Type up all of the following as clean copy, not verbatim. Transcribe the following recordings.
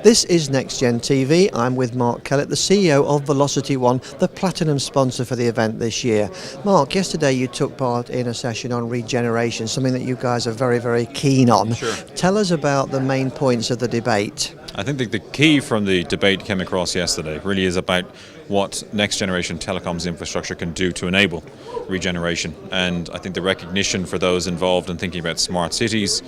This is NextGen TV. I'm with Mark Kellett, the CEO of Velocity1, the platinum sponsor for the event this year. Mark, yesterday you took part in a session on regeneration, something that you guys are very, very keen on. Sure. Tell us about the main points of the debate. I think the key from the debate came across yesterday really is about what next generation telecoms infrastructure can do to enable regeneration. And I think the recognition for those involved in thinking about smart cities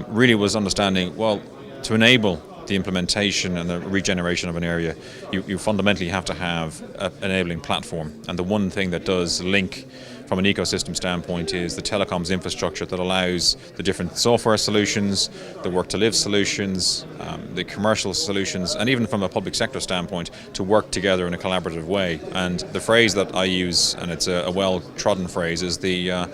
really was understanding, well, to enable the implementation and the regeneration of an area, you fundamentally have to have an enabling platform. And the one thing that does link from an ecosystem standpoint is the telecoms infrastructure that allows the different software solutions, the work-to-live solutions, the commercial solutions, and even from a public sector standpoint, to work together in a collaborative way. And the phrase that I use, and it's a well-trodden phrase, is the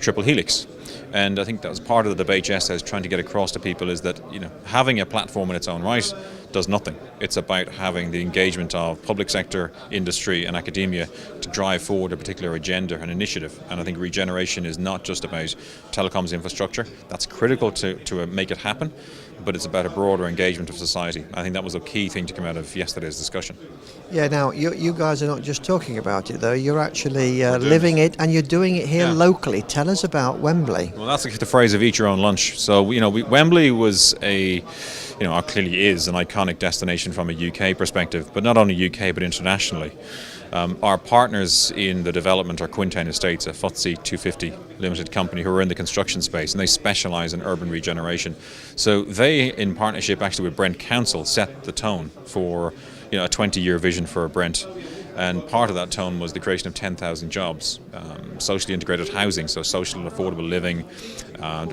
triple helix. And I think that was part of the debate yesterday, is trying to get across to people is that, you know, having a platform in its own right does nothing. It's about having the engagement of public sector, industry and academia to drive forward a particular agenda and initiative. And I think regeneration is not just about telecoms infrastructure. That's critical to make it happen, but it's about a broader engagement of society. I think that was a key thing to come out of yesterday's discussion. Yeah, now you guys are not just talking about it though, you're actually living it, and you're doing it here locally. Tell us about Wembley. Well, that's the phrase of eat your own lunch. So, Wembley was clearly is an iconic destination from a UK perspective, but not only UK but internationally. Our partners in the development are Quintain Estates, a FTSE 250 limited company who are in the construction space, and they specialise in urban regeneration. So they, in partnership actually with Brent Council, set the tone for a 20-year vision for Brent. And part of that tone was the creation of 10,000 jobs, socially integrated housing, so social and affordable living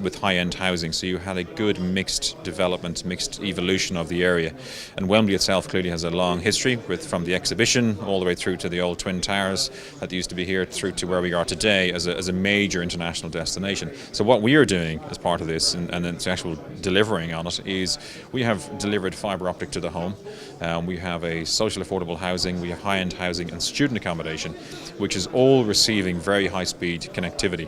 with high-end housing. So you had a good mixed development, mixed evolution of the area. And Wembley itself clearly has a long history, from the exhibition all the way through to the old Twin Towers that used to be here, through to where we are today as a major international destination. So what we are doing as part of this, and it's actual delivering on it, is we have delivered fibre optic to the home. We have a social affordable housing, we have high-end housing and student accommodation, which is all receiving very high-speed connectivity.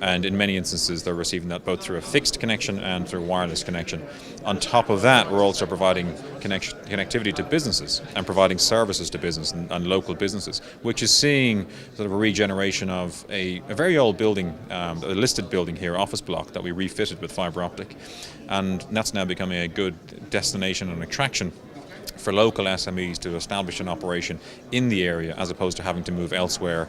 And in many instances, they're receiving that both through a fixed connection and through a wireless connection. On top of that, we're also providing connectivity to businesses and providing services to business and local businesses, which is seeing sort of a regeneration of a very old building, a listed building here, office block, that we refitted with fibre optic. And that's now becoming a good destination and attraction for local SMEs to establish an operation in the area, as opposed to having to move elsewhere,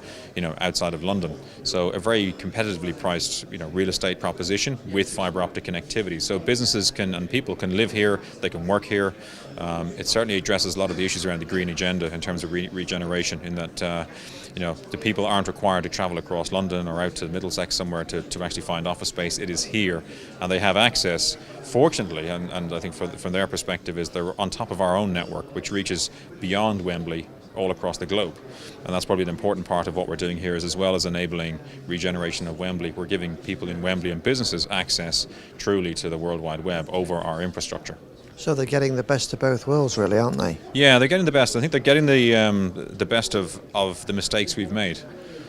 outside of London. So a very competitively priced, real estate proposition with fibre optic connectivity. So businesses and people can live here, they can work here. It certainly addresses a lot of the issues around the green agenda in terms of regeneration, in that the people aren't required to travel across London or out to Middlesex somewhere to actually find office space. It is here, and they have access, fortunately, and I think from their perspective, is they're on top of our own network, which reaches beyond Wembley all across the globe. And that's probably an important part of what we're doing here, is as well as enabling regeneration of Wembley, we're giving people in Wembley and businesses access truly to the World Wide Web over our infrastructure. So they're getting the best of both worlds, really, aren't they? Yeah, they're getting the best. I think they're getting the best of the mistakes we've made.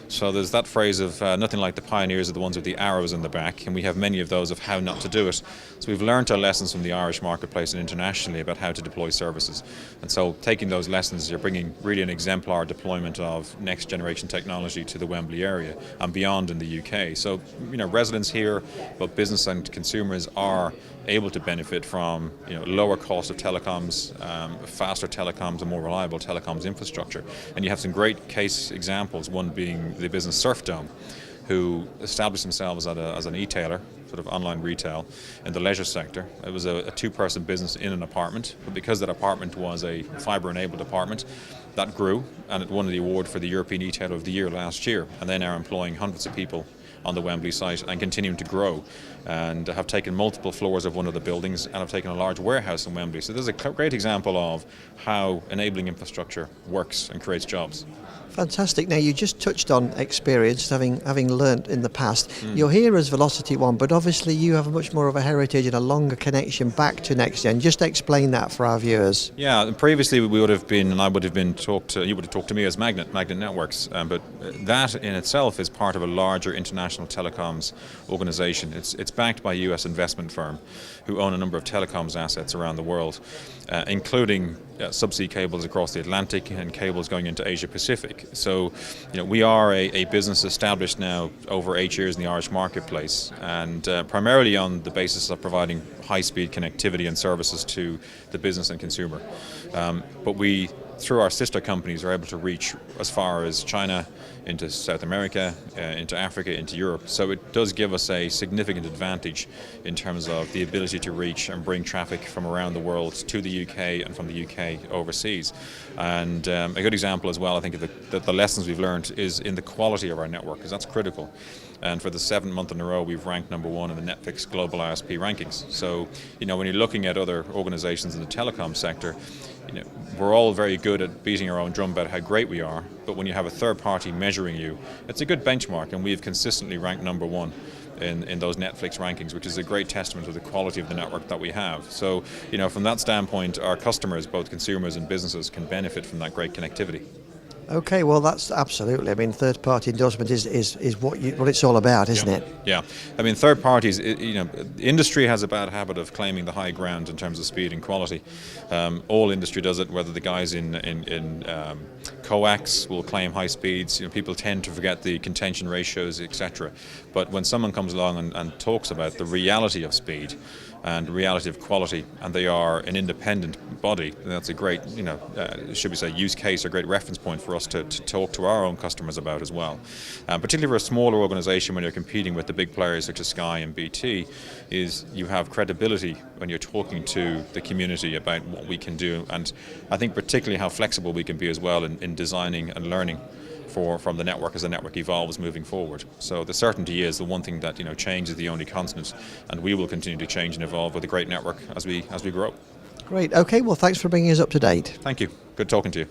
So there's that phrase of nothing like the pioneers are the ones with the arrows in the back, and we have many of those of how not to do it. So we've learned our lessons from the Irish marketplace and internationally about how to deploy services. And so taking those lessons, you're bringing really an exemplar deployment of next generation technology to the Wembley area and beyond in the UK. So residents here, both business and consumers, are able to benefit from lower cost of telecoms, faster telecoms, and more reliable telecoms infrastructure. And you have some great case examples, one being the business Surf Dome, who established themselves as an e-tailer, sort of online retail, in the leisure sector. It was a two-person business in an apartment, but because that apartment was a fibre-enabled apartment, that grew, and it won the award for the European E-Tailer of the Year last year, and they are employing hundreds of people on the Wembley site and continuing to grow, and have taken multiple floors of one of the buildings and have taken a large warehouse in Wembley. So there's a great example of how enabling infrastructure works and creates jobs. Fantastic. Now, you just touched on experience, having learnt in the past. You're here as Velocity1, but obviously you have much more of a heritage and a longer connection back to NextGen. Just explain that for our viewers. Yeah, and previously we would have been, and I would have been you would have talked to me as Magnet Networks, but that in itself is part of a larger international international telecoms organization. It's backed by a US investment firm who own a number of telecoms assets around the world, including subsea cables across the Atlantic and cables going into Asia Pacific. So, we are a business established now over 8 years in the Irish marketplace, and primarily on the basis of providing high-speed connectivity and services to the business and consumer. But we, through our sister companies, are able to reach as far as China, into South America, into Africa, into Europe. So it does give us a significant advantage in terms of the ability to reach and bring traffic from around the world to the UK and from the UK overseas. And a good example as well, I think, of the lessons we've learned is in the quality of our network, because that's critical. And for the 7th month in a row, we've ranked number 1 in the Netflix Global ISP rankings. So, when you're looking at other organizations in the telecom sector, we're all very good at beating our own drum about how great we are, but when you have a third party measuring you, it's a good benchmark, and we've consistently ranked number 1 in those Netflix rankings, which is a great testament to the quality of the network that we have. So, from that standpoint, our customers, both consumers and businesses, can benefit from that great connectivity. Okay, well, that's absolutely. I mean, third-party endorsement is what it's all about, isn't it? Yeah. I mean, third parties. The industry has a bad habit of claiming the high ground in terms of speed and quality. All industry does it. Whether the guys in coax will claim high speeds, people tend to forget the contention ratios, etc. But when someone comes along and talks about the reality of speed and reality of quality, and they are an independent body, that's a great, should we say, use case or great reference point for us to talk to our own customers about as well. Particularly for a smaller organization, when you're competing with the big players such as Sky and BT, is you have credibility when you're talking to the community about what we can do, and I think particularly how flexible we can be as well in designing and learning from the network as the network evolves moving forward. So the certainty is the one thing that change is the only constant, and we will continue to change and evolve with a great network as we grow. Great. Okay. Well, thanks for bringing us up to date. Thank you. Good talking to you.